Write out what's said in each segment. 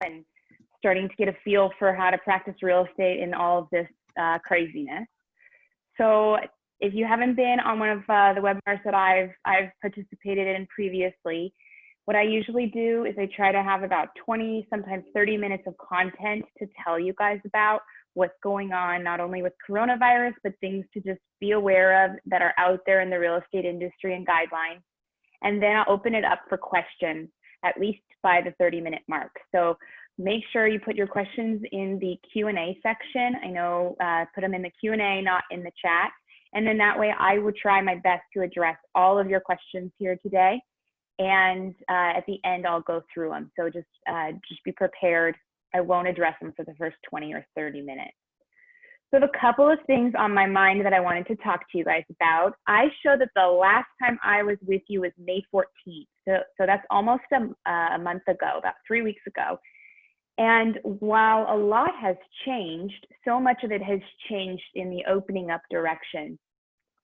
and starting to get a feel for how to practice real estate in all of this craziness. So if you haven't been on one of the webinars that I've participated in previously, what I usually do is I try to have about 20, sometimes 30 minutes of content to tell you guys about what's going on, not only with coronavirus, but things to just be aware of that are out there in the real estate industry and guidelines. And then I'll open it up for questions, at least by the 30-minute mark. So make sure you put your questions in the Q&A section. I know, put them in the Q&A, not in the chat. And then that way I will try my best to address all of your questions here today. And at the end, I'll go through them. So just be prepared. I won't address them for the first 20 or 30 minutes. So a couple of things on my mind that I wanted to talk to you guys about. I showed that the last time I was with you was May 14th. So that's almost a month ago, about 3 weeks ago. And while a lot has changed, so much of it has changed in the opening up direction.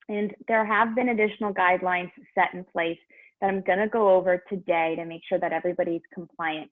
And there have been additional guidelines set in place that I'm going to go over today to make sure that everybody's compliant.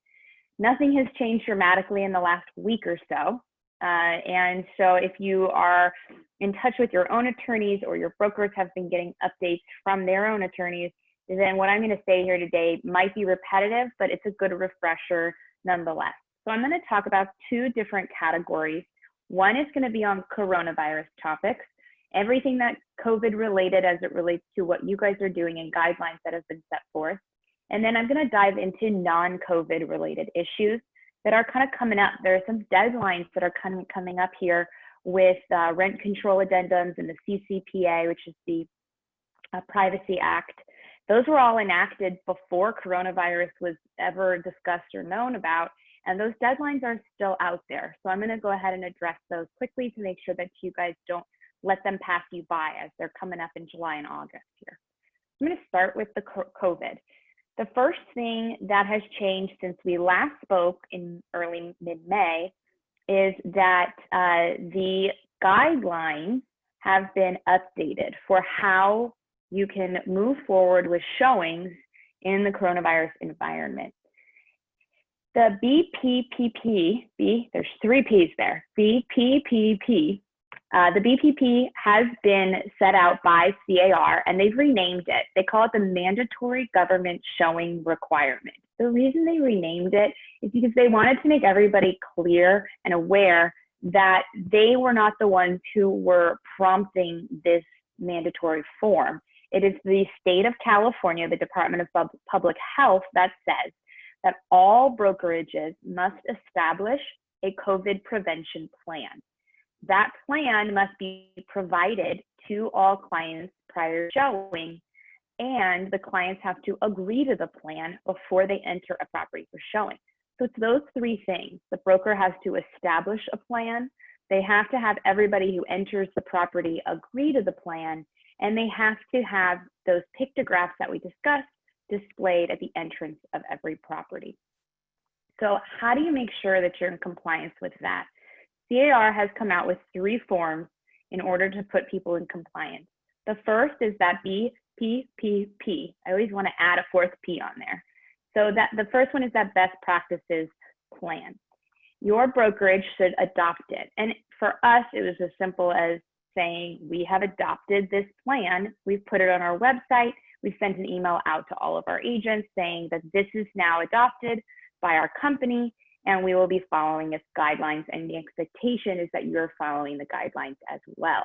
Nothing has changed dramatically in the last week or so. And so if you are in touch with your own attorneys or your brokers have been getting updates from their own attorneys, then what I'm going to say here today might be repetitive, but it's a good refresher nonetheless. So I'm going to talk about two different categories. One is going to be on coronavirus topics, everything that's COVID related as it relates to what you guys are doing and guidelines that have been set forth. And then I'm going to dive into non-COVID related issues that are kind of coming up. There are some deadlines that are coming up here with rent control addendums and the CCPA, which is the Privacy Act. Those were all enacted before coronavirus was ever discussed or known about. And those deadlines are still out there. So I'm going to go ahead and address those quickly to make sure that you guys don't let them pass you by as they're coming up in July and August here. I'm going to start with the COVID. The first thing that has changed since we last spoke in early mid-May is that the guidelines have been updated for how you can move forward with showings in the coronavirus environment. The BPPP, there's 3 Ps there, BPPP, the BPP has been set out by CAR and they've renamed it. They call it the Mandatory Government Showing Requirement. The reason they renamed it is because they wanted to make everybody clear and aware that they were not the ones who were prompting this mandatory form. It is the state of California, the Department of Public Health, that says that all brokerages must establish a COVID prevention plan. That plan must be provided to all clients prior to showing, and the clients have to agree to the plan before they enter a property for showing. So it's those 3 things. The broker has to establish a plan, they have to have everybody who enters the property agree to the plan, and they have to have those pictographs that we discussed displayed at the entrance of every property. So how do you make sure that you're in compliance with that? CAR has come out with 3 forms in order to put people in compliance. The first is that BPPP. I always want to add a 4th P on there. So that the first one is that best practices plan. Your brokerage should adopt it. And for us, it was as simple as saying, we have adopted this plan. We've put it on our website. We sent an email out to all of our agents saying that this is now adopted by our company and we will be following its guidelines, and the expectation is that you're following the guidelines as well.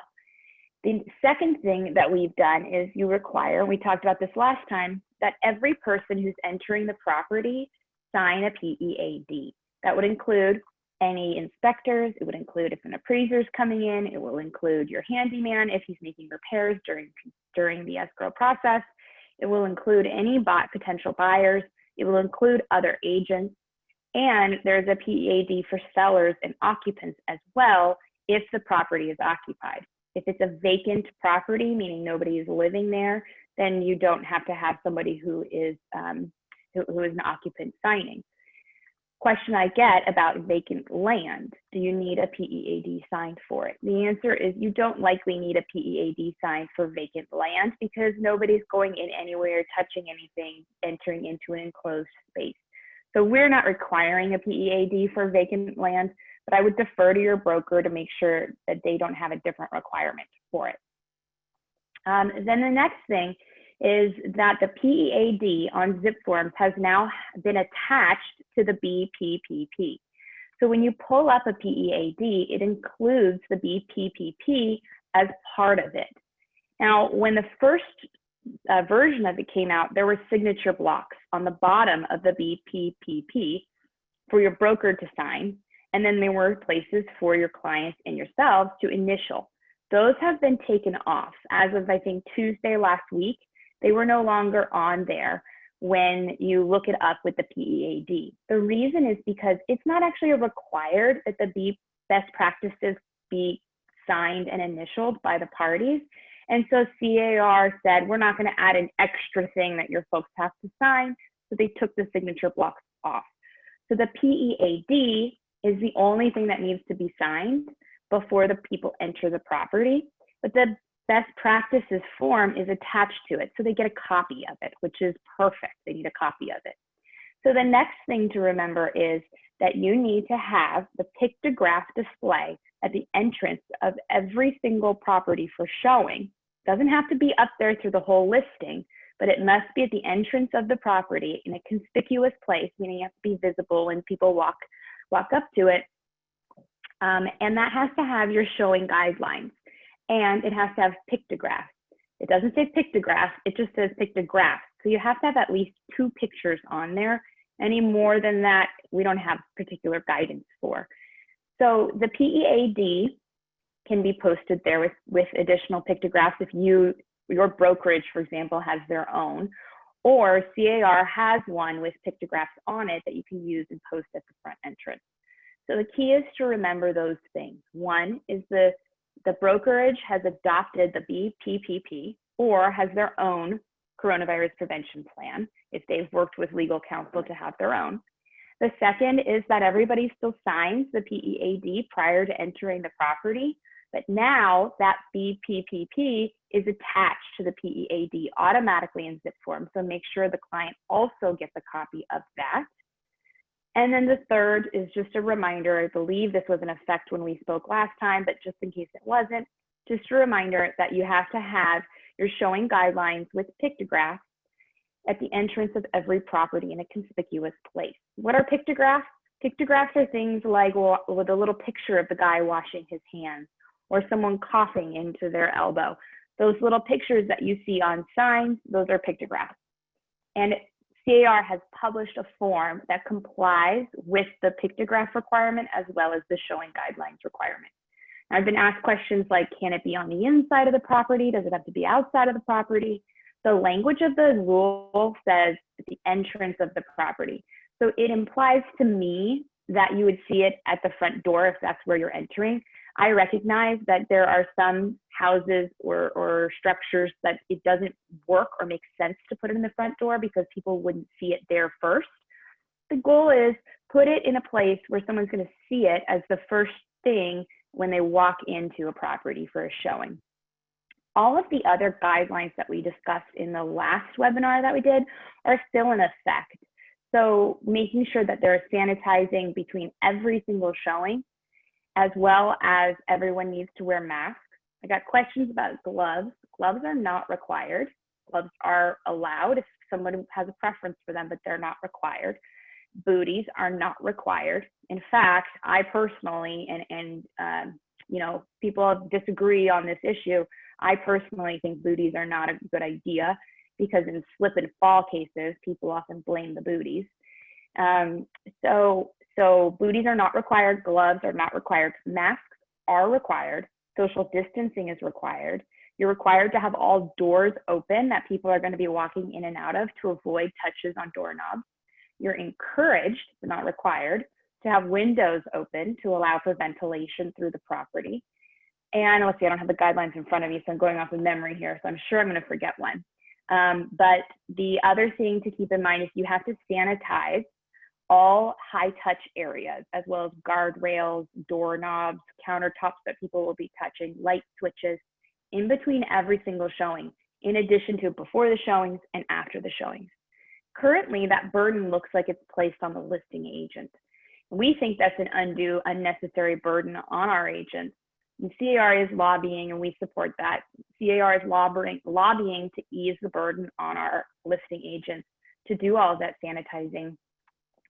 The second thing that we've done is you require, we talked about this last time, that every person who's entering the property sign a PEAD. That would include any inspectors, it would include if an appraiser is coming in, it will include your handyman if he's making repairs during the escrow process, it will include any potential buyers, it will include other agents, and there's a PEAD for sellers and occupants as well if the property is occupied. If it's a vacant property, meaning nobody is living there, then you don't have to have somebody who is an occupant signing. Question I get about vacant land, do you need a PEAD signed for it? The answer is you don't likely need a PEAD signed for vacant land because nobody's going in anywhere, touching anything, entering into an enclosed space. So we're not requiring a PEAD for vacant land, but I would defer to your broker to make sure that they don't have a different requirement for it. Then the next thing is that the PEAD on zip forms has now been attached to the BPPP. So when you pull up a PEAD, it includes the BPPP as part of it. Now, when the first version of it came out, there were signature blocks on the bottom of the BPPP for your broker to sign, and then there were places for your clients and yourselves to initial. Those have been taken off. As of, I think, Tuesday last week, they were no longer on there when you look it up with the PEAD. The reason is because it's not actually required that the best practices be signed and initialed by the parties. And so CAR said, we're not going to add an extra thing that your folks have to sign. So they took the signature blocks off. So the PEAD is the only thing that needs to be signed before the people enter the property. But the best practices form is attached to it. So they get a copy of it, which is perfect. They need a copy of it. So the next thing to remember is that you need to have the pictograph display at the entrance of every single property for showing. Doesn't have to be up there through the whole listing, but it must be at the entrance of the property in a conspicuous place, meaning you have to be visible when people walk up to it. And that has to have your showing guidelines, and it has to have pictographs. It doesn't say pictograph, it just says pictograph. So you have to have at least 2 pictures on there. Any more than that, we don't have particular guidance for. So the PEAD can be posted there with additional pictographs if your brokerage, for example, has their own, or CAR has one with pictographs on it that you can use and post at the front entrance. So the key is to remember those things. One is the brokerage has adopted the BPPP or has their own coronavirus prevention plan if they've worked with legal counsel to have their own. The second is that everybody still signs the PEAD prior to entering the property, but now that BPPP is attached to the PEAD automatically in zip form. So make sure the client also gets a copy of that. And then the third is just a reminder, I believe this was in effect when we spoke last time, but just in case it wasn't, just a reminder that you have to have your showing guidelines with pictographs at the entrance of every property in a conspicuous place. What are pictographs? Pictographs are things like with a little picture of the guy washing his hands or someone coughing into their elbow. Those little pictures that you see on signs, those are pictographs. And CAR has published a form that complies with the pictograph requirement as well as the showing guidelines requirement. I've been asked questions like, can it be on the inside of the property? Does it have to be outside of the property? The language of the rule says at the entrance of the property. So it implies to me that you would see it at the front door if that's where you're entering. I recognize that there are some houses or structures that it doesn't work or make sense to put it in the front door because people wouldn't see it there first. The goal is put it in a place where someone's going to see it as the first thing when they walk into a property for a showing. All of the other guidelines that we discussed in the last webinar that we did are still in effect. So making sure that they're sanitizing between every single showing, as well as everyone needs to wear masks. I got questions about gloves. Gloves are not required. Gloves are allowed if someone has a preference for them, but they're not required. Booties are not required. In fact, I personally, and you know, people disagree on this issue, I personally think booties are not a good idea because in slip and fall cases, people often blame the booties. So booties are not required, gloves are not required, masks are required, social distancing is required. You're required to have all doors open that people are going to be walking in and out of to avoid touches on doorknobs. You're encouraged, but not required, to have windows open to allow for ventilation through the property. And let's see, I don't have the guidelines in front of me, so I'm going off of memory here, so I'm sure I'm going to forget one. But the other thing to keep in mind is you have to sanitize all high touch areas, as well as guardrails, doorknobs, countertops that people will be touching, light switches, in between every single showing, in addition to before the showings and after the showings. Currently, that burden looks like it's placed on the listing agent. We think that's an undue, unnecessary burden on our agents. And CAR is lobbying, and we support that. CAR is lobbying to ease the burden on our listing agents to do all of that sanitizing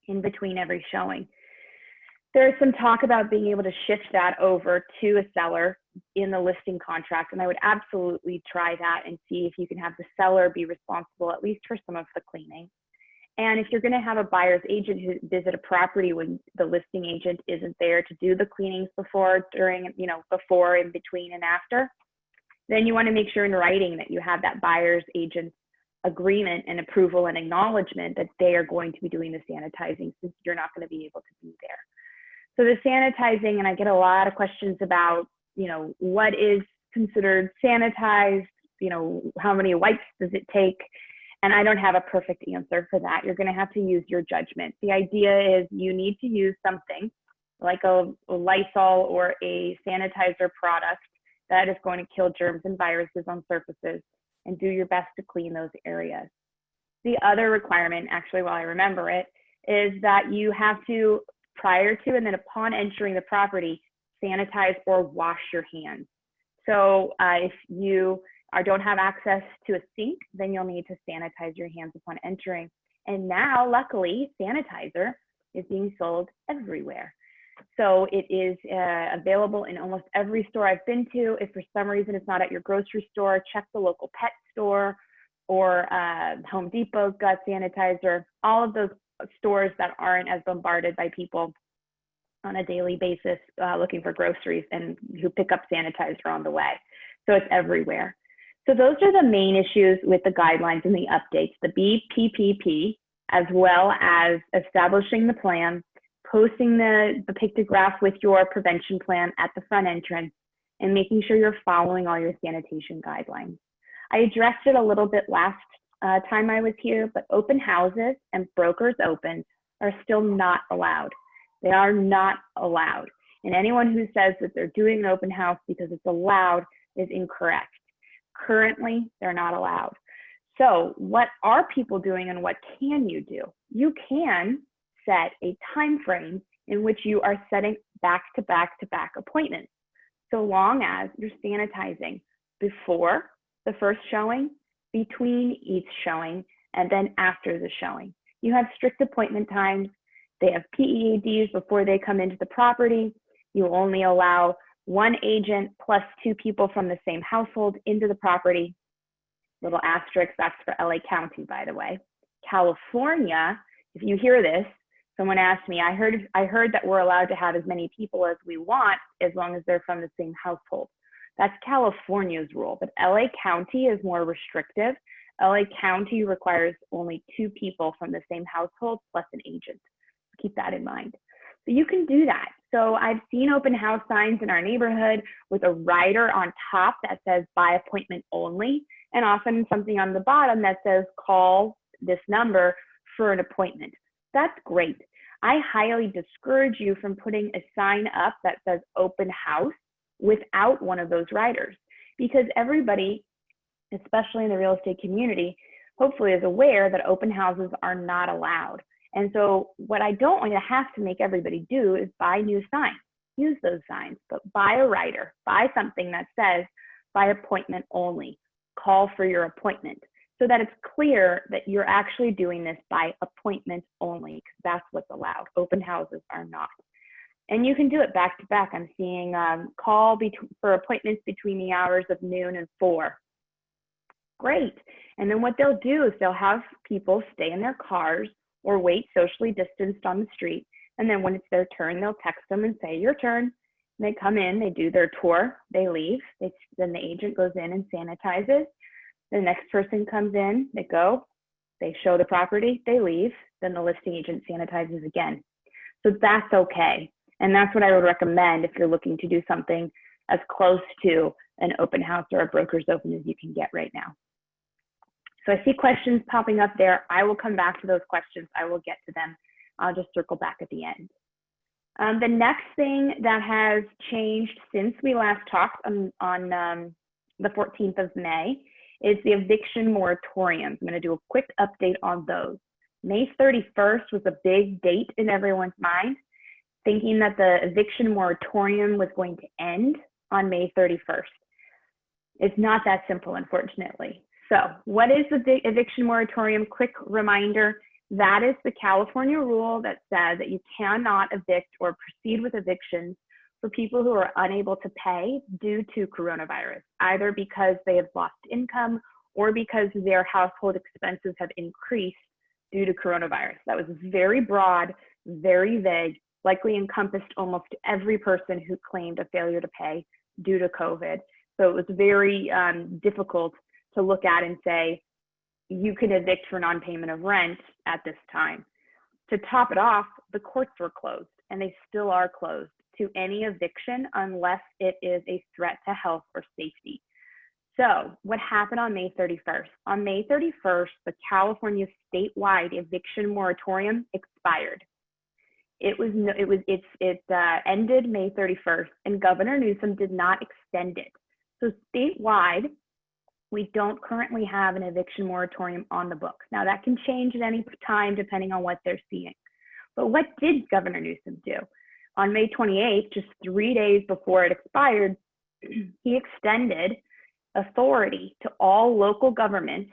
in between every showing. There's some talk about being able to shift that over to a seller in the listing contract, and I would absolutely try that and see if you can have the seller be responsible at least for some of the cleaning. And if you're going to have a buyer's agent who visit a property when the listing agent isn't there to do the cleanings before, during, before, in between, and after, then you want to make sure in writing that you have that buyer's agent's agreement and approval and acknowledgement that they are going to be doing the sanitizing, since you're not going to be able to be there. So the sanitizing, and I get a lot of questions about, what is considered sanitized, how many wipes does it take? And I don't have a perfect answer for that. You're going to have to use your judgment. The idea is you need to use something like a Lysol or a sanitizer product that is going to kill germs and viruses on surfaces, and do your best to clean those areas. The other requirement, actually, while I remember it, is that you have to, prior to and then upon entering the property, sanitize or wash your hands. So if you don't have access to a sink, then you'll need to sanitize your hands upon entering. And now, luckily, sanitizer is being sold everywhere. So it is available in almost every store I've been to. If for some reason it's not at your grocery store, check the local pet store, or Home Depot's got sanitizer. All of those stores that aren't as bombarded by people on a daily basis looking for groceries and who pick up sanitizer on the way. So it's everywhere. So those are the main issues with the guidelines and the updates, the BPPP, as well as establishing the plan, posting the pictograph with your prevention plan at the front entrance, and making sure you're following all your sanitation guidelines. I addressed it a little bit last time I was here, but open houses and brokers open are still not allowed. They are not allowed. And anyone who says that they're doing an open house because it's allowed is incorrect. Currently, they're not allowed. So what are people doing, and what can you do? You can set a time frame in which you are setting back-to-back appointments, so long as you're sanitizing before the first showing, between each showing, and then after the showing. You have strict appointment times. They have PEADs before they come into the property. You only allow one agent plus 2 people from the same household into the property. Little asterisk, that's for LA County, by the way. California, if you hear this, someone asked me, I heard that we're allowed to have as many people as we want as long as they're from the same household. That's California's rule, but LA County is more restrictive. LA County requires only 2 people from the same household plus an agent. Keep that in mind. But you can do that. So I've seen open house signs in our neighborhood with a rider on top that says by appointment only, and often something on the bottom that says call this number for an appointment. That's great. I highly discourage you from putting a sign up that says open house without one of those riders, because everybody, especially in the real estate community, hopefully is aware that open houses are not allowed. And so what I don't want to have to make everybody do is buy new signs. Use those signs, but buy a rider, buy something that says by appointment only, call for your appointment, so that it's clear that you're actually doing this by appointment only, because that's what's allowed. Open houses are not. And you can do it back to back. I'm seeing call for appointments between the hours of noon and 4. Great. And then what they'll do is they'll have people stay in their cars or wait socially distanced on the street. And then when it's their turn, they'll text them and say, your turn. And they come in, they do their tour, they leave. Then the agent goes in and sanitizes. The next person comes in, they go, they show the property, they leave. Then the listing agent sanitizes again. So that's okay. And that's what I would recommend if you're looking to do something as close to an open house or a broker's open as you can get right now. So I see questions popping up there. I will come back to those questions. I will get to them. I'll just circle back at the end. The next thing that has changed since we last talked on the 14th of May is the eviction moratoriums. I'm going to do a quick update on those. May 31st was a big date in everyone's mind, thinking that the eviction moratorium was going to end on May 31st. It's not that simple, unfortunately. So what is the eviction moratorium? Quick reminder, that is the California rule that says that you cannot evict or proceed with evictions for people who are unable to pay due to coronavirus, either because they have lost income or because their household expenses have increased due to coronavirus. That was very broad, very vague, likely encompassed almost every person who claimed a failure to pay due to COVID. So it was very difficult to look at and say, you can evict for non-payment of rent at this time. To top it off, the courts were closed, and they still are closed to any eviction unless it is a threat to health or safety. So what happened on May 31st? On May 31st, the California statewide eviction moratorium expired. It ended May 31st, and Governor Newsom did not extend it. So statewide, we don't currently have an eviction moratorium on the books. Now that can change at any time depending on what they're seeing. But what did Governor Newsom do? On May 28th, just 3 days before it expired, he extended authority to all local governments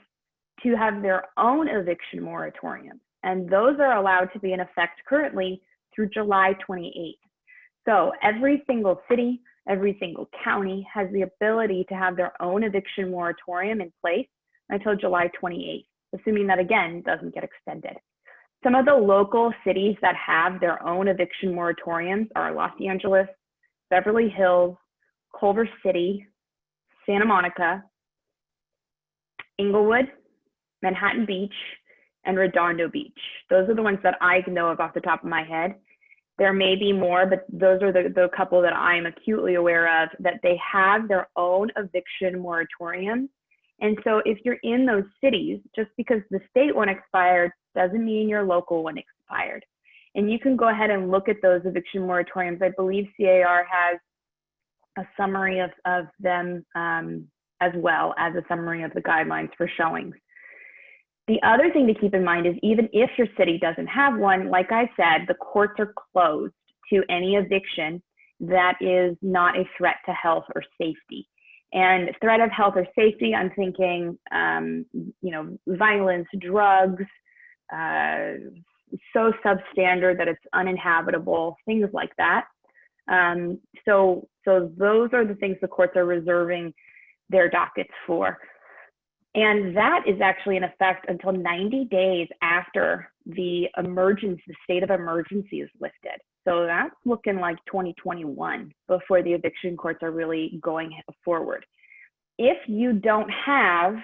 to have their own eviction moratorium. And those are allowed to be in effect currently through July 28th. So every single city, every single county has the ability to have their own eviction moratorium in place until July 28th, assuming that, again, doesn't get extended. Some of the local cities that have their own eviction moratoriums are Los Angeles, Beverly Hills, Culver City, Santa Monica, Inglewood, Manhattan Beach, and Redondo Beach. Those are the ones that I know of off the top of my head. There may be more, but those are the couple that I'm acutely aware of, that they have their own eviction moratorium. And so if you're in those cities, just because the state one expired doesn't mean your local one expired. And you can go ahead and look at those eviction moratoriums. I believe CAR has a summary of them as well as a summary of the guidelines for showings. The other thing to keep in mind is even if your city doesn't have one, like I said, the courts are closed to any eviction that is not a threat to health or safety. And threat of health or safety, I'm thinking, violence, drugs, so substandard that it's uninhabitable, things like that. So those are the things the courts are reserving their dockets for. And that is actually in effect until 90 days after the state of emergency is lifted. So that's looking like 2021 before the eviction courts are really going forward. If you don't have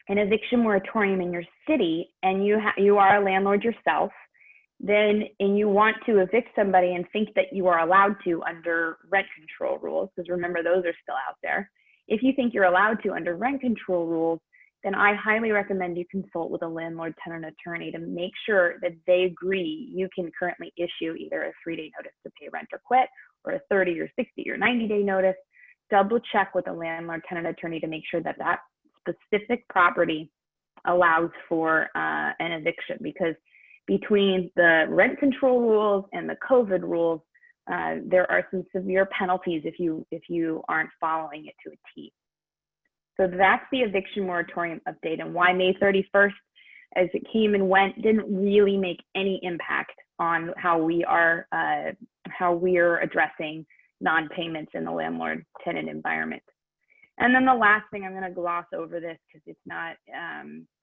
an eviction moratorium in your city and you are a landlord yourself, and you want to evict somebody and think that you are allowed to under rent control rules, because remember, those are still out there. If you think you're allowed to under rent control rules, then I highly recommend you consult with a landlord tenant attorney to make sure that they agree you can currently issue either a 3-day notice to pay rent or quit, or a 30 or 60 or 90-day notice. Double check with a landlord tenant attorney to make sure that that specific property allows for an eviction, because between the rent control rules and the COVID rules, there are some severe penalties if you aren't following it to a T. So that's the eviction moratorium update, and why May 31st, as it came and went, didn't really make any impact on how we are addressing non-payments in the landlord-tenant environment. And then the last thing, I'm going to gloss over this because it's not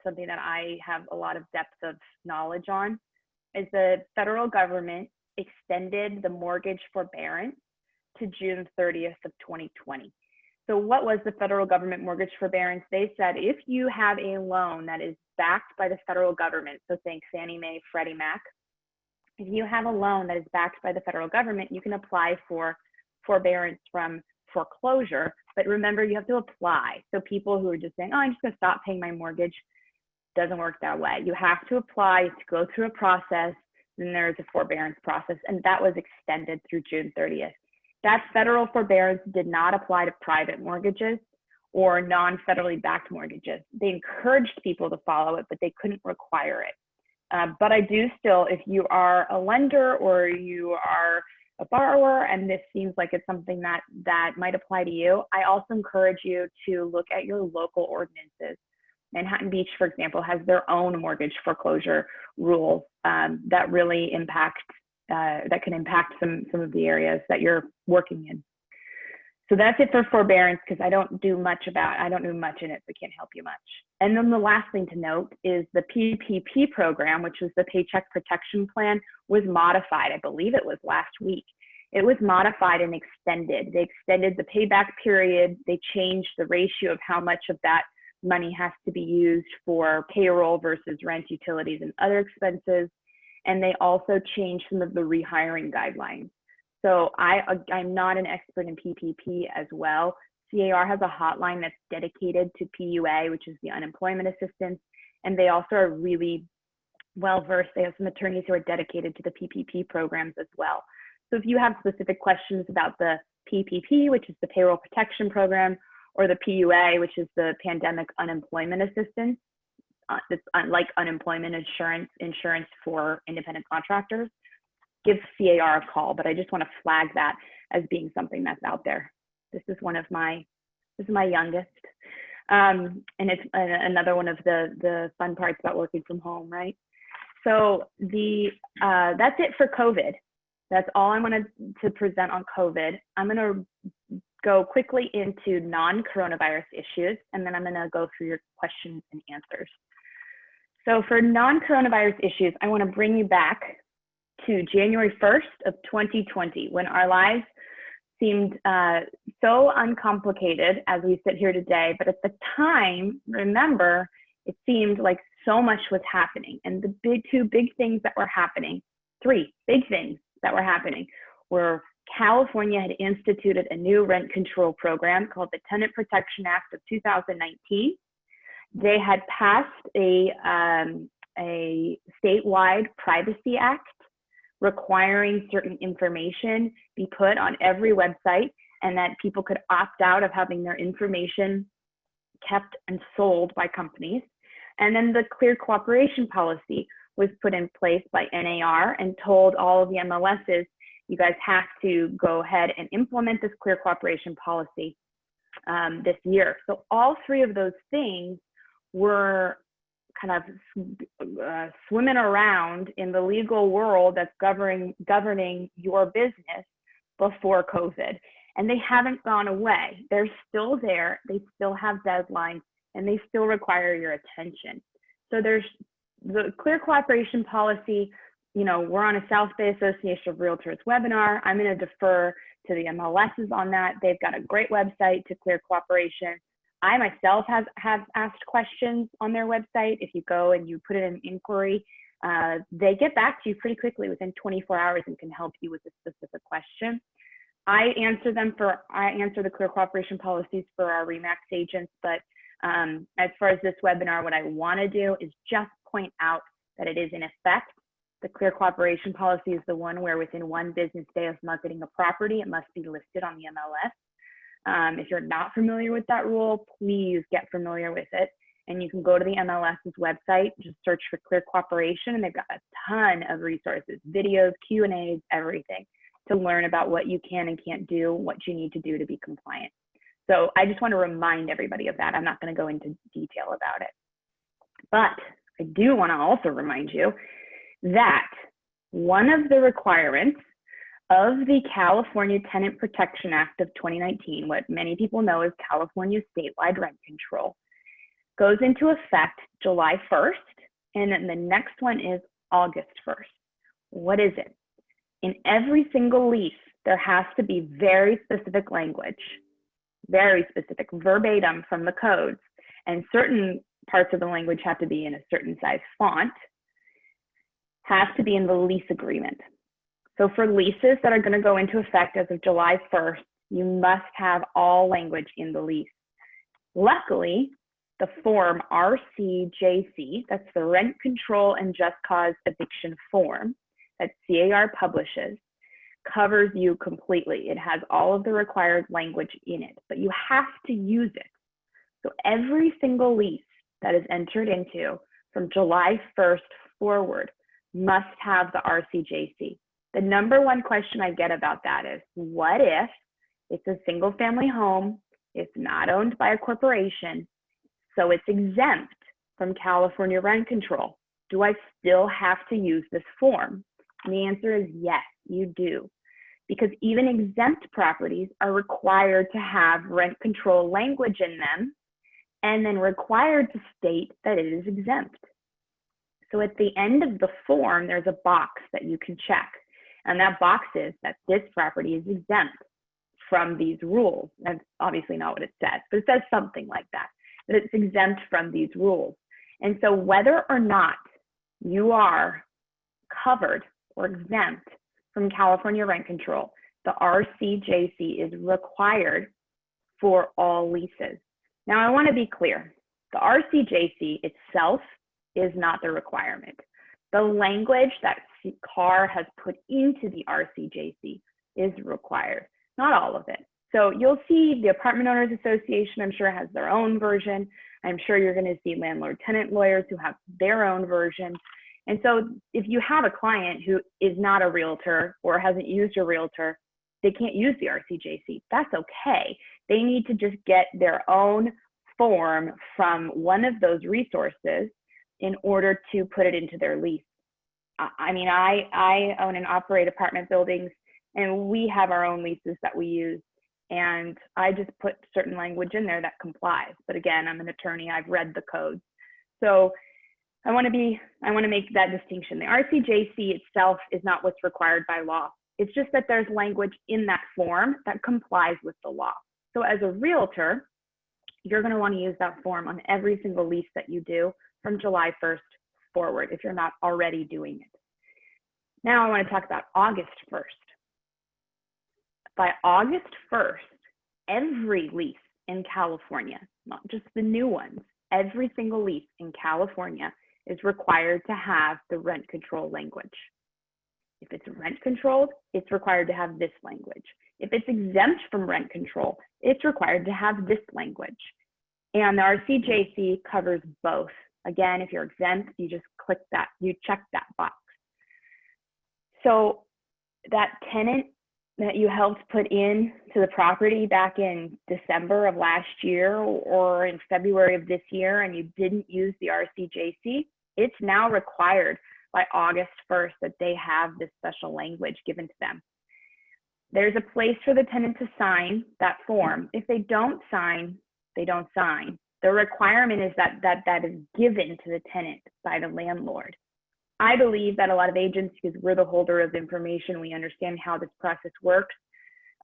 something that I have a lot of depth of knowledge on, is the federal government extended the mortgage forbearance to June 30th of 2020. So what was the federal government mortgage forbearance? They said if you have a loan that is backed by the federal government, so think Fannie Mae, Freddie Mac, if you have a loan that is backed by the federal government, you can apply for forbearance from foreclosure. But remember, you have to apply. So people who are just saying, oh, I'm just going to stop paying my mortgage, doesn't work that way. You have to apply, to go through a process, then there's a forbearance process, and that was extended through June 30th. That federal forbearance did not apply to private mortgages or non-federally backed mortgages. They encouraged people to follow it, but they couldn't require it. But I do still, if you are a lender or you are a borrower and this seems like it's something that might apply to you, I also encourage you to look at your local ordinances. Manhattan Beach, for example, has their own mortgage foreclosure rules that really impact, that can impact some of the areas that you're working in. So that's it for forbearance, because I don't know much in it, so can't help you much. And then the last thing to note is the PPP program, which was the Paycheck Protection Plan, was modified. I believe it was last week. It was modified and extended. They extended the payback period. They changed the ratio of how much of that money has to be used for payroll versus rent, utilities, and other expenses. And they also changed some of the rehiring guidelines. So I'm not an expert in PPP as well. CAR has a hotline that's dedicated to PUA, which is the unemployment assistance. And they also are really well-versed. They have some attorneys who are dedicated to the PPP programs as well. So if you have specific questions about the PPP, which is the Payroll Protection Program, or the PUA, which is the Pandemic Unemployment Assistance, it's like unemployment insurance for independent contractors, give CAR a call. But I just want to flag that as being something that's out there. This is my youngest. And it's another one of the fun parts about working from home, right? So that's it for COVID. That's all I wanted to present on COVID. I'm gonna go quickly into non-coronavirus issues, and then I'm gonna go through your questions and answers. So for non-coronavirus issues, I wanna bring you back to January 1st of 2020, when our lives seemed so uncomplicated as we sit here today. But at the time, remember, it seemed like so much was happening. And the two big things that were happening, three big things that were happening, were California had instituted a new rent control program called the Tenant Protection Act of 2019. They had passed a statewide Privacy Act requiring certain information be put on every website, and that people could opt out of having their information kept and sold by companies. And then the Clear Cooperation Policy was put in place by NAR and told all of the MLSs, you guys have to go ahead and implement this Clear Cooperation Policy this year. So all three of those things were kind of swimming around in the legal world that's governing your business before COVID. And they haven't gone away. They're still there. They still have deadlines, and they still require your attention. So there's the Clear Cooperation Policy. You know, we're on a South Bay Association of Realtors webinar. I'm going to defer to the MLSs on that. They've got a great website to Clear Cooperation. I myself have asked questions on their website. If you go and you put in an inquiry, they get back to you pretty quickly within 24 hours and can help you with a specific question. I answer the Clear Cooperation policies for our RE/MAX agents, but as far as this webinar, what I want to do is just point out that it is in effect. The Clear Cooperation Policy is the one where within 1 business day of marketing a property, it must be listed on the MLS. If you're not familiar with that rule, please get familiar with it. And you can go to the MLS's website, just search for Clear Cooperation, and they've got a ton of resources, videos, Q&As, everything to learn about what you can and can't do, what you need to do to be compliant. So I just want to remind everybody of that. I'm not going to go into detail about it. But I do want to also remind you that one of the requirements of the California Tenant Protection Act of 2019, what many people know as California statewide rent control, goes into effect July 1st, and then the next one is August 1st. What is it? In every single lease, there has to be very specific language, very specific, verbatim from the codes, and certain parts of the language have to be in a certain size font, has to be in the lease agreement. So for leases that are going to go into effect as of July 1st, you must have all language in the lease. Luckily, the form RCJC, that's the Rent Control and Just Cause Eviction Form that CAR publishes, covers you completely. It has all of the required language in it, but you have to use it. So every single lease that is entered into from July 1st forward must have the RCJC. The number one question I get about that is, what if it's a single family home, it's not owned by a corporation, so it's exempt from California rent control? Do I still have to use this form? And the answer is yes, you do. Because even exempt properties are required to have rent control language in them and then required to state that it is exempt. So at the end of the form, there's a box that you can check. And that box is that this property is exempt from these rules. That's obviously not what it says, but it says something like that it's exempt from these rules. And so whether or not you are covered or exempt from California rent control, the RCJC is required for all leases. Now, I want to be clear. The RCJC itself is not the requirement. The language that CAR has put into the RCJC is required, not all of it. So you'll see the Apartment Owners Association, I'm sure, has their own version. I'm sure you're going to see landlord-tenant lawyers who have their own version. And so if you have a client who is not a realtor or hasn't used a realtor, they can't use the RCJC. That's okay. They need to just get their own form from one of those resources in order to put it into their lease. I mean, I own and operate apartment buildings, and we have our own leases that we use. And I just put certain language in there that complies. But again, I'm an attorney. I've read the codes. So I want to make that distinction. The RCJC itself is not what's required by law. It's just that there's language in that form that complies with the law. So as a realtor, you're going to want to use that form on every single lease that you do from July 1st forward, if you're not already doing it. Now I want to talk about August 1st. By August 1st, every lease in California, not just the new ones, every single lease in California is required to have the rent control language. If it's rent controlled, it's required to have this language. If it's exempt from rent control, it's required to have this language. And the RCJC covers both. Again, if you're exempt, you just click that, you check that box. So that tenant that you helped put in to the property back in December of last year or in February of this year, and you didn't use the RCJC, it's now required by August 1st that they have this special language given to them. There's a place for the tenant to sign that form. If they don't sign, they don't sign. The requirement is that is given to the tenant by the landlord. I believe that a lot of agents, because we're the holder of information, we understand how this process works.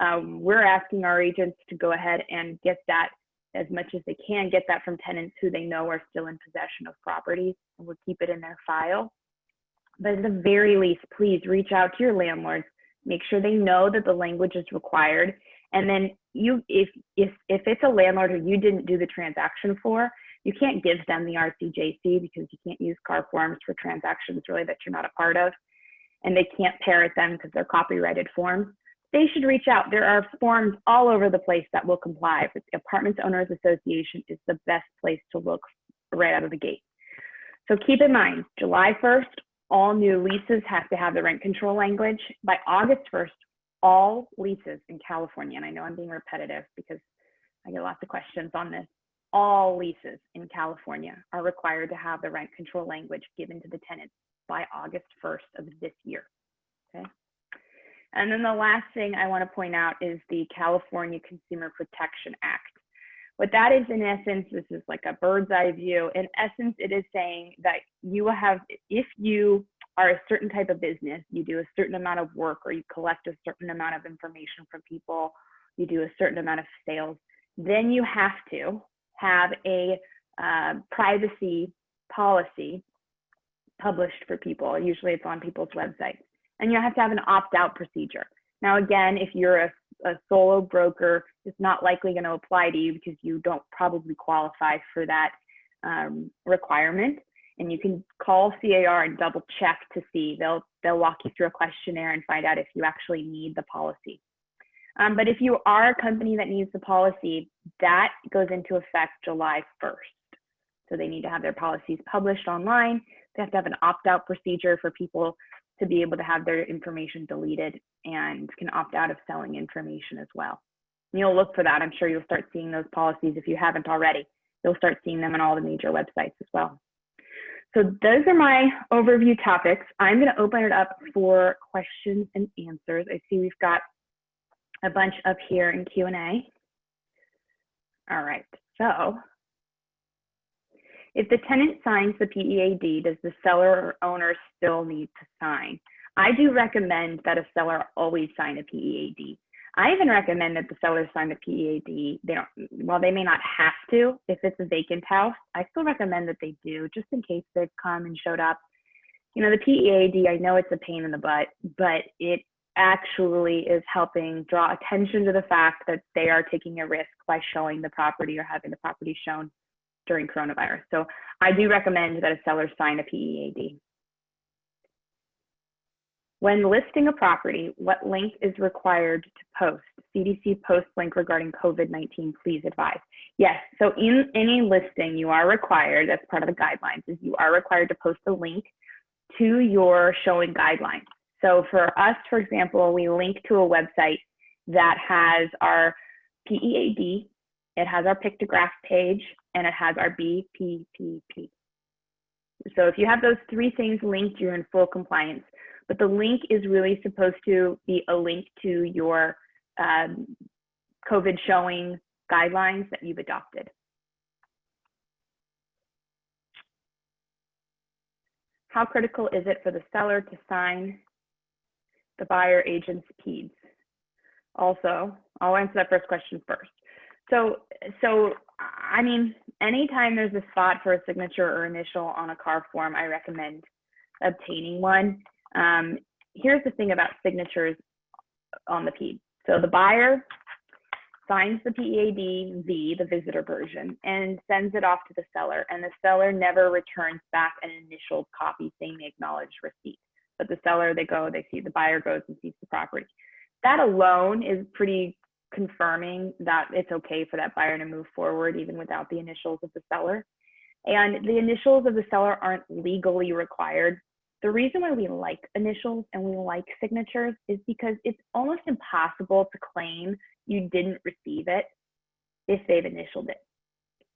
We're asking our agents to go ahead and get that as much as they can, get that from tenants who they know are still in possession of properties, and we'll keep it in their file. But at the very least, please reach out to your landlords, make sure they know that the language is required. And then if it's a landlord who you didn't do the transaction for, you can't give them the RCJC because you can't use CAR forms for transactions really that you're not a part of, and they can't parrot them because they're copyrighted forms. They should reach out. There are forms all over the place that will comply. But the Apartment Owners Association is the best place to look right out of the gate. So keep in mind, July 1st, all new leases have to have the rent control language. By August 1st, all leases in California, and I know I'm being repetitive because I get lots of questions on this, all leases in California are required to have the rent control language given to the tenants by August 1st of this year, okay? And then the last thing I want to point out is the California Consumer Protection Act. What that is, in essence, this is like a bird's eye view. In essence, it is saying that you have, if you are a certain type of business, you do a certain amount of work, or you collect a certain amount of information from people, you do a certain amount of sales, then you have to have a privacy policy published for people. Usually it's on people's websites. And you have to have an opt-out procedure. Now, again, if you're a solo broker, it's not likely going to apply to you because you don't probably qualify for that requirement. And you can call CAR and double check to see. They'll walk you through a questionnaire and find out if you actually need the policy. But if you are a company that needs the policy, that goes into effect July 1st. So they need to have their policies published online. They have to have an opt-out procedure for people to be able to have their information deleted, and can opt out of selling information as well. And you'll look for that. I'm sure you'll start seeing those policies if you haven't already. You'll start seeing them on all the major websites as well. So those are my overview topics. I'm going to open it up for questions and answers. I see we've got a bunch up here in Q&A. All right, so if the tenant signs the PEAD, does the seller or owner still need to sign? I do recommend that a seller always sign a PEAD. I even recommend that the seller sign the PEAD. While they may not have to, if it's a vacant house, I still recommend that they do, just in case they've come and showed up. You know, the PEAD, I know it's a pain in the butt, but it actually is helping draw attention to the fact that they are taking a risk by showing the property or having the property shown during coronavirus. So I do recommend that a seller sign a PEAD. When listing a property, what link is required to post? CDC post link regarding COVID-19, please advise. Yes, so in any listing, you are required, that's part of the guidelines, is you are required to post a link to your showing guidelines. So for us, for example, we link to a website that has our PEAD, it has our pictograph page, and it has our BPPP. So if you have those three things linked, you're in full compliance. But the link is really supposed to be a link to your COVID showing guidelines that you've adopted. How critical is it for the seller to sign the buyer agent's PEADs? Also, I'll answer that first question first. So I mean, anytime there's a spot for a signature or initial on a car form, I recommend obtaining one. Here's the thing about signatures on the PEAD. So the buyer signs the PEAD-V, the visitor version, and sends it off to the seller, and the seller never returns back an initialed copy saying they acknowledge receipt. But the seller, they see the buyer goes and sees the property. That alone is pretty confirming that it's okay for that buyer to move forward even without the initials of the seller. And the initials of the seller aren't legally required. The reason why we like initials and we like signatures is because it's almost impossible to claim you didn't receive it if they've initialed it.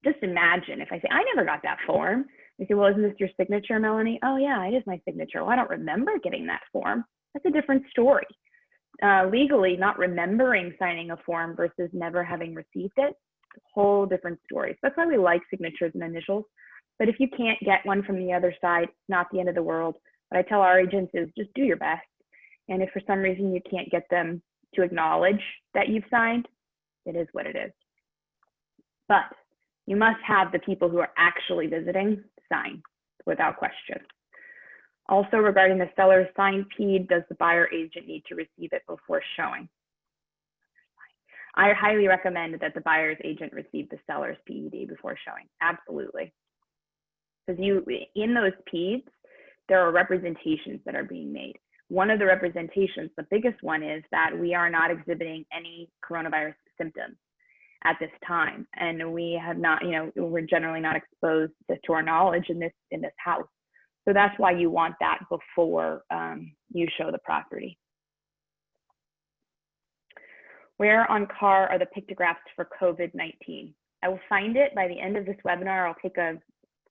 Just imagine if I say, I never got that form. They say, well, isn't this your signature, Melanie? Oh yeah, it is my signature. Well, I don't remember getting that form. That's a different story. Legally, not remembering signing a form versus never having received it, a whole different story. So that's why we like signatures and initials. But if you can't get one from the other side, it's not the end of the world. What I tell our agents is just do your best. And if for some reason you can't get them to acknowledge that you've signed, it is what it is. But you must have the people who are actually visiting sign without question. Also, regarding the seller's signed PEAD, does the buyer agent need to receive it before showing? I highly recommend that the buyer's agent receive the seller's PED before showing. Absolutely. Because in those PEDs, there are representations that are being made. One of the representations, the biggest one, is that we are not exhibiting any coronavirus symptoms at this time. And we have not, we're generally not exposed to our knowledge in this house. So that's why you want that before you show the property. Where on car are the pictographs for COVID-19? I will find it by the end of this webinar. I'll take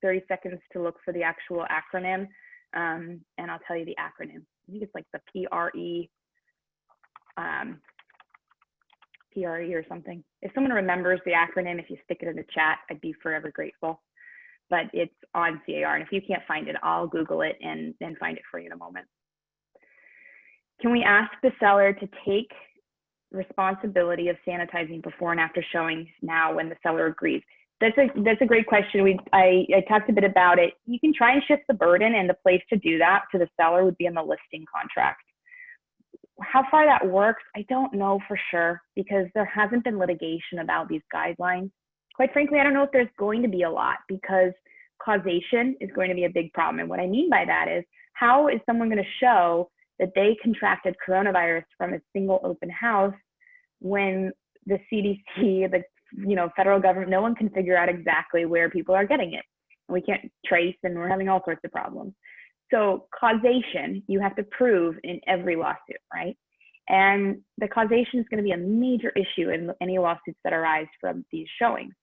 30 seconds to look for the actual acronym, and I'll tell you the acronym. I think it's like the PRE or something. If someone remembers the acronym, if you stick it in the chat, I'd be forever grateful. But it's on CAR, and if you can't find it, I'll Google it and find it for you in a moment. Can we ask the seller to take responsibility of sanitizing before and after showings now when the seller agrees? That's a great question. I talked a bit about it. You can try and shift the burden, and the place to do that to the seller would be in the listing contract. How far that works, I don't know for sure, because there hasn't been litigation about these guidelines. Quite frankly, I don't know if there's going to be a lot, because causation is going to be a big problem. And what I mean by that is, how is someone going to show that they contracted coronavirus from a single open house when the CDC, the federal government, no one can figure out exactly where people are getting it? we can't trace, and we're having all sorts of problems. So causation, you have to prove in every lawsuit, right? And the causation is going to be a major issue in any lawsuits that arise from these showings.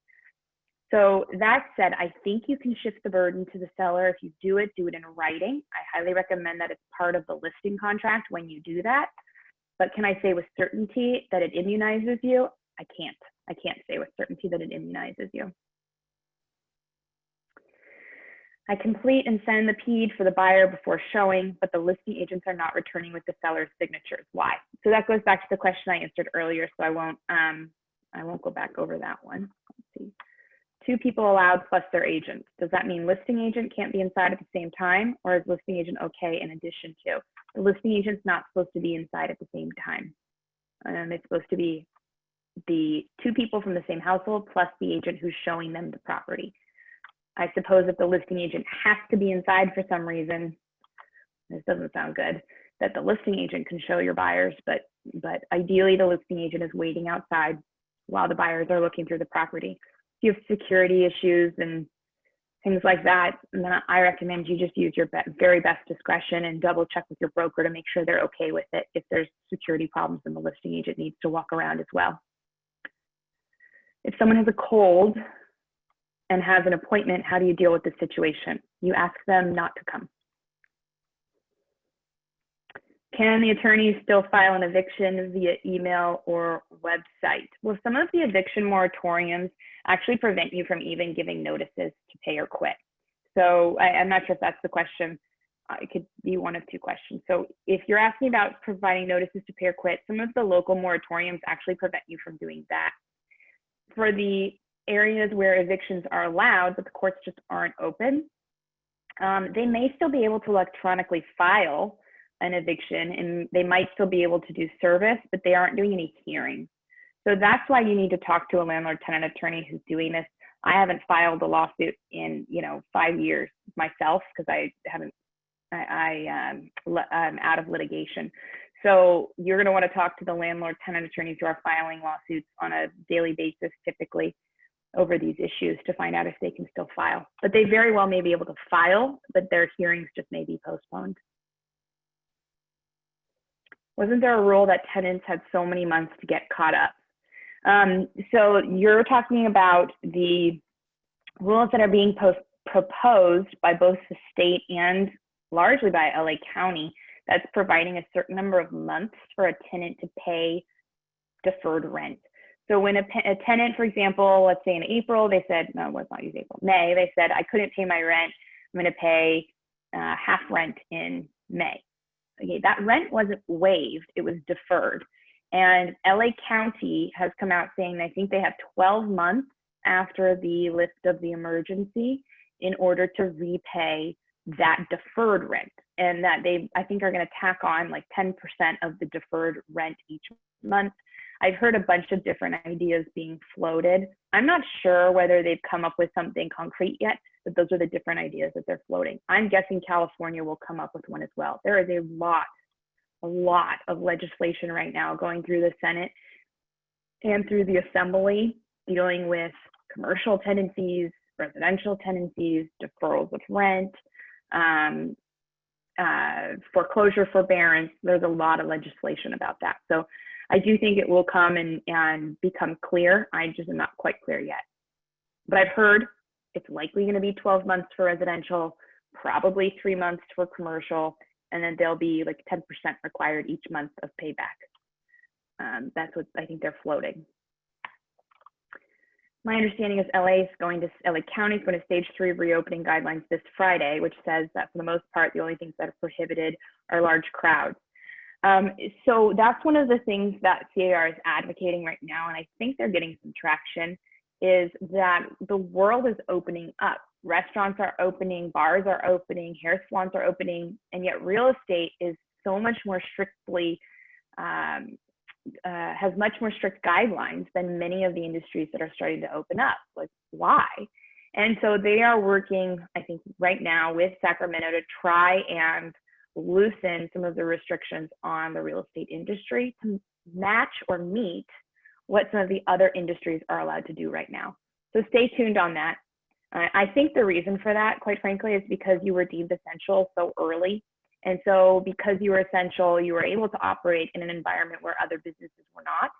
So that said, I think you can shift the burden to the seller. If you do it in writing. I highly recommend that it's part of the listing contract when you do that. But can I say with certainty that it immunizes you? I can't. I can't say with certainty that it immunizes you. I complete and send the PED for the buyer before showing, but the listing agents are not returning with the seller's signatures. Why? So that goes back to the question I answered earlier, so I won't go back over that one. Let's see. 2 people allowed plus their agent. Does that mean listing agent can't be inside at the same time, or is listing agent okay in addition to? The listing agent's not supposed to be inside at the same time. It's supposed to be the 2 people from the same household plus the agent who's showing them the property. I suppose if the listing agent has to be inside for some reason, this doesn't sound good, that the listing agent can show your buyers, but ideally the listing agent is waiting outside while the buyers are looking through the property. If you have security issues and things like that, then I recommend you just use your very best discretion and double check with your broker to make sure they're okay with it. If there's security problems, then the listing agent needs to walk around as well. If someone has a cold and has an appointment, how do you deal with the situation? You ask them not to come. Can the attorney still file an eviction via email or website? Well, some of the eviction moratoriums actually prevent you from even giving notices to pay or quit. So I'm not sure if that's the question. It could be one of 2 questions. So if you're asking about providing notices to pay or quit, some of the local moratoriums actually prevent you from doing that. For the areas where evictions are allowed, but the courts just aren't open, they may still be able to electronically file an eviction, and they might still be able to do service, but they aren't doing any hearing. So that's why you need to talk to a landlord tenant attorney who's doing this. I haven't filed a lawsuit in 5 years myself because I'm out of litigation. So you're going to want to talk to the landlord tenant attorneys who are filing lawsuits on a daily basis, typically, over these issues to find out if they can still file. But they very well may be able to file, but their hearings just may be postponed. Wasn't there a rule that tenants had so many months to get caught up? So you're talking about the rules that are being proposed by both the state and largely by LA County, that's providing a certain number of months for a tenant to pay deferred rent. So when a tenant, for example, let's say in April, they said, no, let's not use April, May, they said, I couldn't pay my rent, I'm going to pay half rent in May. Okay, that rent wasn't waived, it was deferred. And LA County has come out saying I think they have 12 months after the lift of the emergency in order to repay that deferred rent. And that they, I think, are going to tack on like 10% of the deferred rent each month. I've heard a bunch of different ideas being floated. I'm not sure whether they've come up with something concrete yet, but those are the different ideas that they're floating. I'm guessing California will come up with one as well. There is a lot of legislation right now going through the Senate and through the Assembly dealing with commercial tenancies, residential tenancies, deferrals of rent, foreclosure forbearance. There's a lot of legislation about that. So I do think it will come and become clear. I just am not quite clear yet. But I've heard it's likely going to be 12 months for residential, probably 3 months for commercial, and then there'll be like 10% required each month of payback. That's what I think they're floating. My understanding is LA County is going to stage 3 reopening guidelines this Friday, which says that for the most part, the only things that are prohibited are large crowds. So that's one of the things that CAR is advocating right now, and I think they're getting some traction, is that the world is opening up. Restaurants are opening, bars are opening, hair salons are opening, and yet real estate is so much more strictly, has much more strict guidelines than many of the industries that are starting to open up. Like, why? And so they are working, I think, right now with Sacramento to try and loosen some of the restrictions on the real estate industry to match or meet what some of the other industries are allowed to do right now. So stay tuned on that. I think the reason for that, quite frankly, is because you were deemed essential so early. And so because you were essential, you were able to operate in an environment where other businesses were not.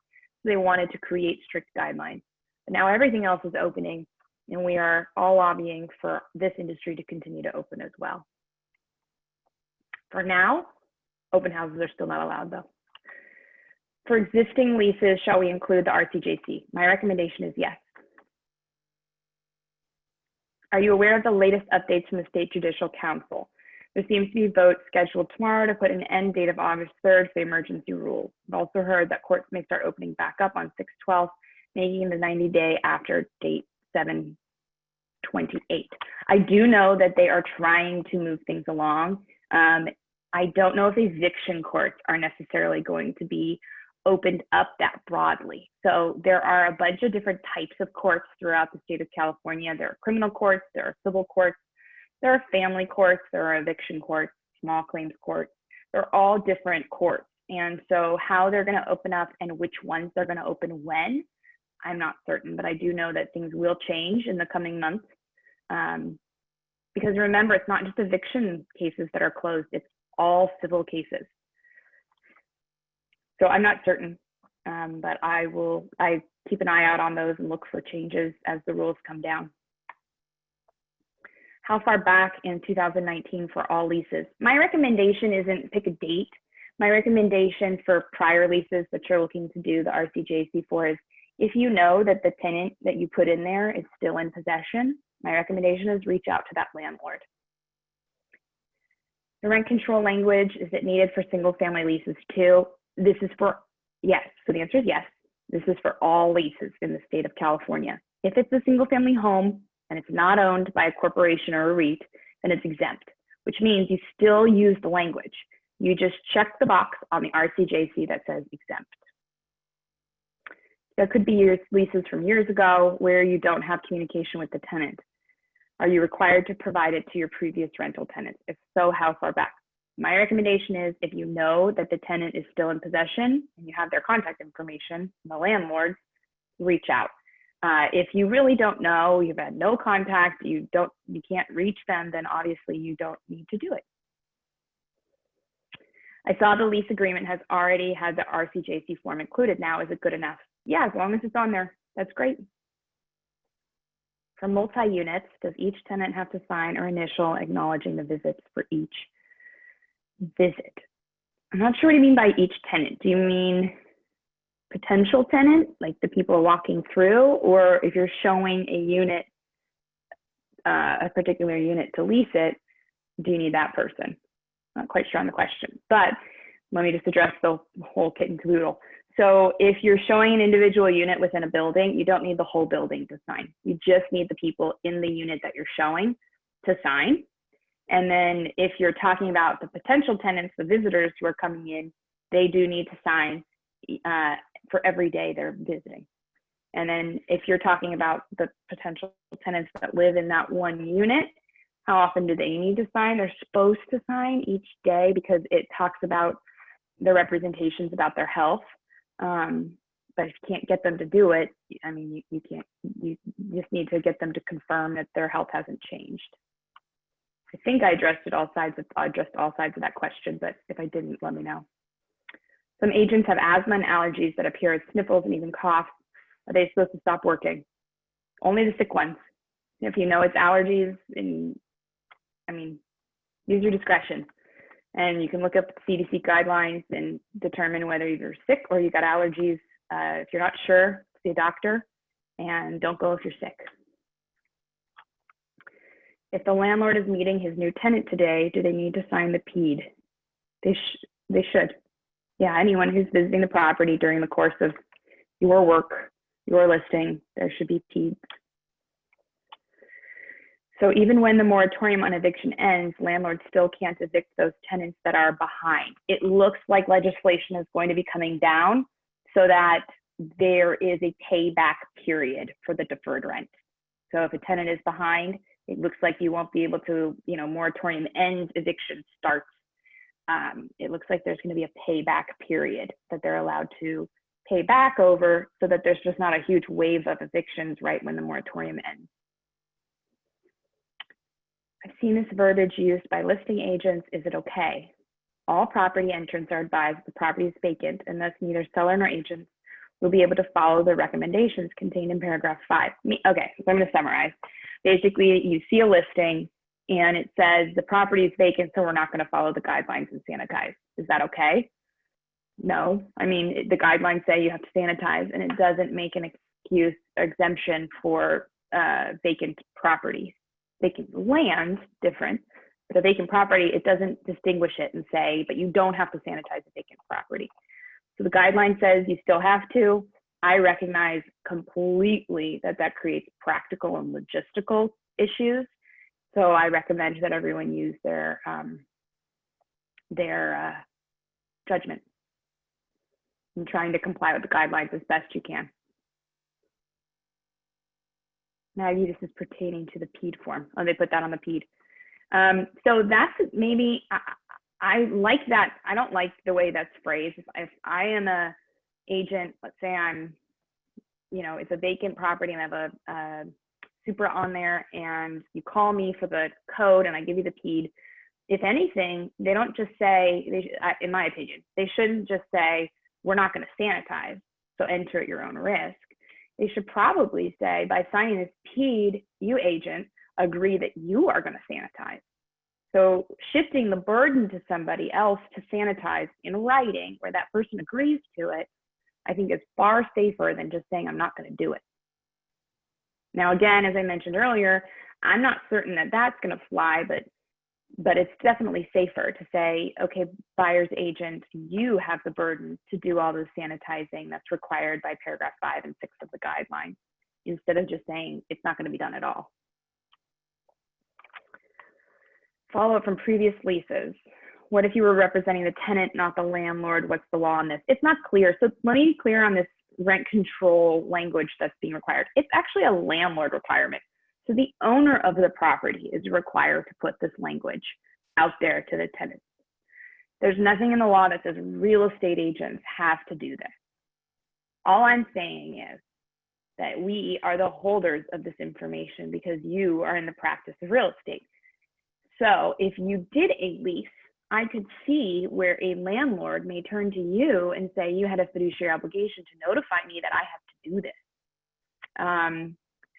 So they wanted to create strict guidelines. But now everything else is opening, and we are all lobbying for this industry to continue to open as well. For now, open houses are still not allowed though. For existing leases, shall we include the RCJC? My recommendation is yes. Are you aware of the latest updates from the State Judicial Council? There seems to be a vote scheduled tomorrow to put an end date of August 3rd to the emergency rules. I've also heard that courts may start opening back up on 6/12, making the 90-day after date 7/28. I do know that they are trying to move things along. I don't know if eviction courts are necessarily going to be opened up that broadly. So there are a bunch of different types of courts throughout the state of California. There are criminal courts, there are civil courts, there are family courts, there are eviction courts, small claims courts. They're all different courts. And so how they're going to open up and which ones they're going to open when, I'm not certain, but I do know that things will change in the coming months. Because remember, it's not just eviction cases that are closed, it's all civil cases. So I'm not certain, but I keep an eye out on those and look for changes as the rules come down. How far back in 2019 for all leases? My recommendation isn't pick a date. My recommendation for prior leases that you're looking to do the RCJC for is if you know that the tenant that you put in there is still in possession, my recommendation is reach out to that landlord. The rent control language, is it needed for single family leases too? This is for, yes, so the answer is yes. This is for all leases in the state of California. If it's a single family home and it's not owned by a corporation or a REIT, then it's exempt, which means you still use the language. You just check the box on the RCJC that says exempt. There could be your leases from years ago where you don't have communication with the tenant. Are you required to provide it to your previous rental tenants? If so, how far back? My recommendation is if you know that the tenant is still in possession and you have their contact information, the landlords, reach out. If you really don't know, you've had no contact, you can't reach them, then obviously you don't need to do it. I saw the lease agreement has already had the RCJC form included now. Is it good enough? Yeah, as long as it's on there, that's great. For multi-units, does each tenant have to sign or initial acknowledging the visits for each visit? I'm not sure what you mean by each tenant. Do you mean potential tenant, like the people walking through, or if you're showing a unit, a particular unit to lease it, do you need that person? Not quite sure on the question, but let me just address the whole kit and caboodle. So if you're showing an individual unit within a building, you don't need the whole building to sign. You just need the people in the unit that you're showing to sign. And then if you're talking about the potential tenants, the visitors who are coming in, they do need to sign for every day they're visiting. And then if you're talking about the potential tenants that live in that one unit, how often do they need to sign? They're supposed to sign each day because it talks about the representations about their health. But if you can't get them to do it, I mean, you just need to get them to confirm that their health hasn't changed. I think I addressed all sides of that question, but if I didn't, let me know. Some agents have asthma and allergies that appear as sniffles and even coughs. Are they supposed to stop working? Only the sick ones. If you know it's allergies, and I mean, use your discretion. And you can look up CDC guidelines and determine whether you're sick or you got allergies. If you're not sure, see a doctor, and don't go if you're sick. If the landlord is meeting his new tenant today, do they need to sign the PED? They should. Yeah, anyone who's visiting the property during the course of your work, your listing, there should be PEDs. So even when the moratorium on eviction ends, landlords still can't evict those tenants that are behind. It looks like legislation is going to be coming down so that there is a payback period for the deferred rent. So if a tenant is behind, it looks like you won't be able to, moratorium ends, eviction starts. It looks like there's going to be a payback period that they're allowed to pay back over so that there's just not a huge wave of evictions right when the moratorium ends. I've seen this verbiage used by listing agents. Is it okay? All property entrants are advised the property is vacant, and thus neither seller nor agents will be able to follow the recommendations contained in paragraph 5. Okay, so I'm going to summarize. Basically, you see a listing and it says the property is vacant, so we're not going to follow the guidelines and sanitize. Is that okay? No. I mean, the guidelines say you have to sanitize, and it doesn't make an excuse or exemption for vacant property. Vacant land, different, but a vacant property, it doesn't distinguish it and say, but you don't have to sanitize a vacant property. So the guideline says you still have to. I recognize completely that that creates practical and logistical issues. So I recommend that everyone use their judgment in trying to comply with the guidelines as best you can. Maggie, this is pertaining to the PED form. Oh, they put that on the PED. So that's maybe, I like that. I don't like the way that's phrased. If I am a agent, let's say I'm, you know, it's a vacant property and I have a super on there, and you call me for the code and I give you the PED. If anything, they don't just say, in my opinion, they shouldn't just say, we're not going to sanitize, so enter at your own risk. They should probably say, by signing this PED, you agent agree that you are going to sanitize. So shifting the burden to somebody else to sanitize in writing, where that person agrees to it, I think is far safer than just saying, I'm not going to do it. Now, again, as I mentioned earlier, I'm not certain that that's going to fly, but it's definitely safer to say, okay, buyer's agent, you have the burden to do all the sanitizing that's required by paragraph 5 and 6 of the guideline, instead of just saying it's not going to be done at all. Follow up from previous leases. What if you were representing the tenant, not the landlord? What's the law on this? It's not clear. So let me be clear on this rent control language that's being required. It's actually a landlord requirement. So the owner of the property is required to put this language out there to the tenants. There's nothing in the law that says real estate agents have to do this. All I'm saying is that we are the holders of this information because you are in the practice of real estate. So if you did a lease, I could see where a landlord may turn to you and say, you had a fiduciary obligation to notify me that I have to do this.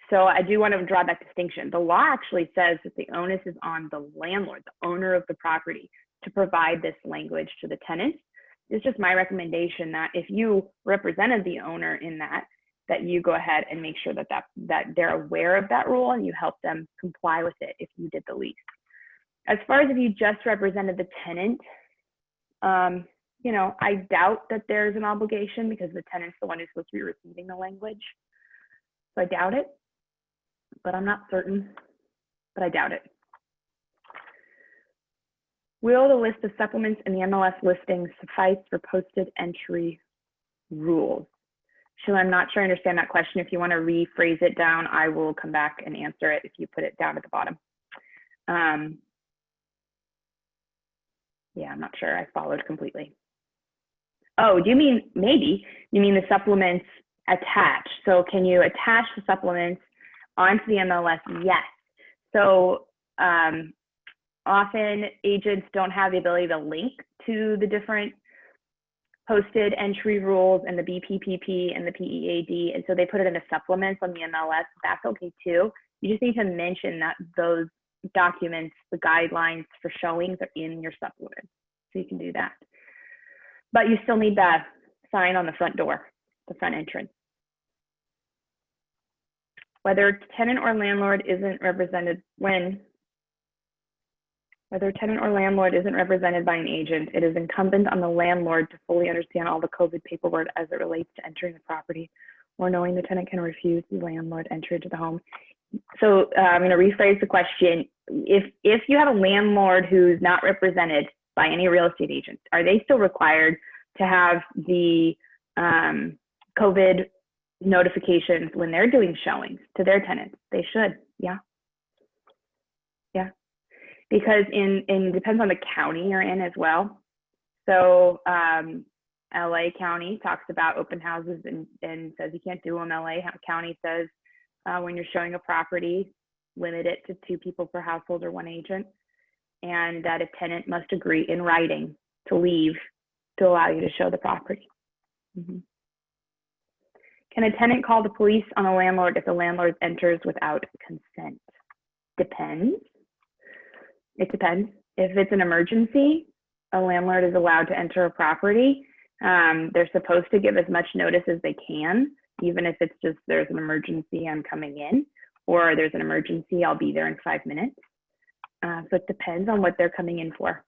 So I do want to draw that distinction. The law actually says that the onus is on the landlord, the owner of the property, to provide this language to the tenants. It's just my recommendation that if you represented the owner in that you go ahead and make sure that they're aware of that rule and you help them comply with it if you did the lease. As far as if you just represented the tenant, you know, I doubt that there's an obligation because the tenant's the one who's supposed to be receiving the language. So I doubt it, but I'm not certain, but I doubt it. Will the list of supplements in the MLS listings suffice for posted entry rules? Sheila, I'm not sure I understand that question. If you want to rephrase it down, I will come back and answer it if you put it down at the bottom. Yeah, I'm not sure I followed completely. Oh, do you mean, maybe, you mean the supplements attached? So can you attach the supplements onto the MLS? Yes. So often agents don't have the ability to link to the different posted entry rules and the BPPP and the PEAD, and so they put it in the supplements on the MLS. That's okay too. You just need to mention that those documents, the guidelines for showings are in your supplement, so you can do that. But you still need that sign on the front door, the front entrance. Whether tenant or landlord isn't represented whether tenant or landlord isn't represented by an agent, it is incumbent on the landlord to fully understand all the COVID paperwork as it relates to entering the property or knowing the tenant can refuse the landlord entry into the home. So I'm going to rephrase the question. If you have a landlord who's not represented by any real estate agent, are they still required to have the COVID notifications when they're doing showings to their tenants? They should, yeah. Yeah, because it depends on the county you're in as well. So LA County talks about open houses and says you can't do them. LA County says when you're showing a property, limit it to 2 people per household or 1 agent, and that a tenant must agree in writing to leave to allow you to show the property. Can a tenant call the police on a landlord if the landlord enters without consent? Depends. It depends. If it's an emergency, a landlord is allowed to enter a property. They're supposed to give as much notice as they can, even if it's just there's an emergency, I'm coming in, or there's an emergency, I'll be there in 5 minutes. So it depends on what they're coming in for.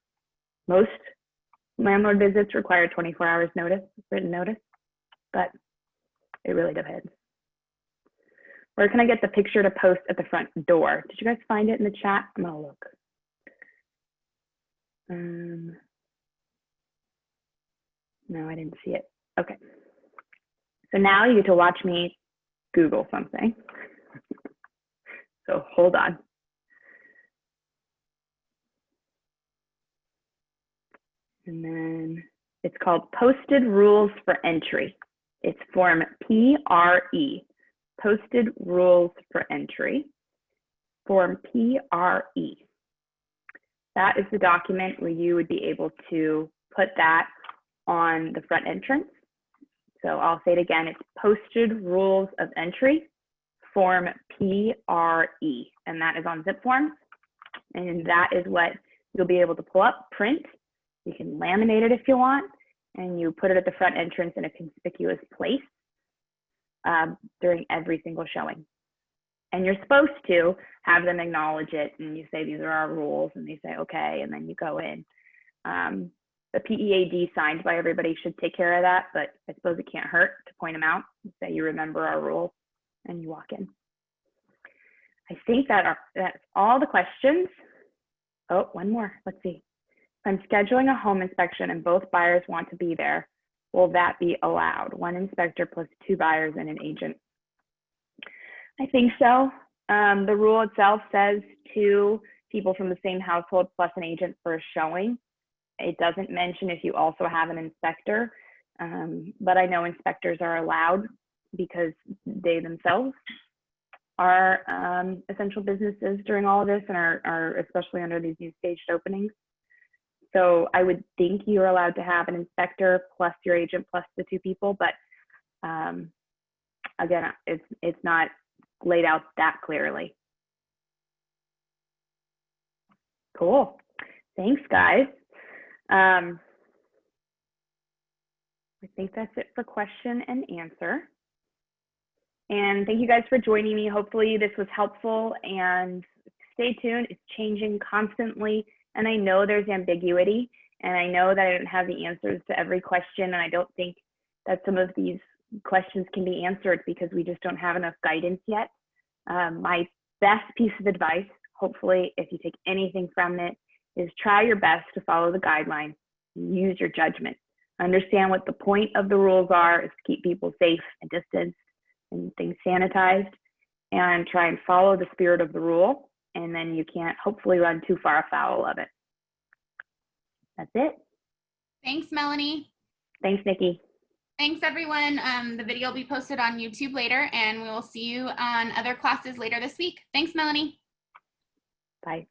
Most landlord visits require 24 hours notice, written notice, but it really depends. Where can I get the picture to post at the front door? Did you guys find it in the chat? I'm gonna look. No, I didn't see it. Okay. So now you get to watch me Google something. So hold on. And then it's called Posted Rules for Entry. It's Form PRE, Posted Rules for Entry, Form PRE. That is the document where you would be able to put that on the front entrance. So I'll say it again, it's Posted Rules of Entry, Form PRE, and that is on zip forms. And that is what you'll be able to pull up, print. You can laminate it if you want, and you put it at the front entrance in a conspicuous place during every single showing. And you're supposed to have them acknowledge it, and you say, these are our rules, and they say, okay, and then you go in. The PEAD signed by everybody should take care of that, but I suppose it can't hurt to point them out and say, you remember our rules, and you walk in. I think that's all the questions. Oh, one more, let's see. If I'm scheduling a home inspection and both buyers want to be there, will that be allowed? 1 inspector plus 2 buyers and an agent. I think so. The rule itself says 2 people from the same household plus an agent for a showing. It doesn't mention if you also have an inspector, but I know inspectors are allowed because they themselves are essential businesses during all of this and are especially under these new staged openings. So I would think you're allowed to have an inspector plus your agent plus the 2 people, but again, it's not laid out that clearly. Cool. Thanks, guys. I think that's it for question and answer. And thank you guys for joining me. Hopefully this was helpful, and stay tuned. It's changing constantly. And I know there's ambiguity, and I know that I don't have the answers to every question. And I don't think that some of these questions can be answered because we just don't have enough guidance yet. My best piece of advice, hopefully, if you take anything from it, is try your best to follow the guidelines. Use your judgment. Understand what the point of the rules are is to keep people safe and distanced and things sanitized, and try and follow the spirit of the rule. And then you can't hopefully run too far afoul of it. That's it. Thanks, Melanie. Thanks, Nikki. Thanks, everyone. The video will be posted on YouTube later, and we will see you on other classes later this week. Thanks, Melanie. Bye.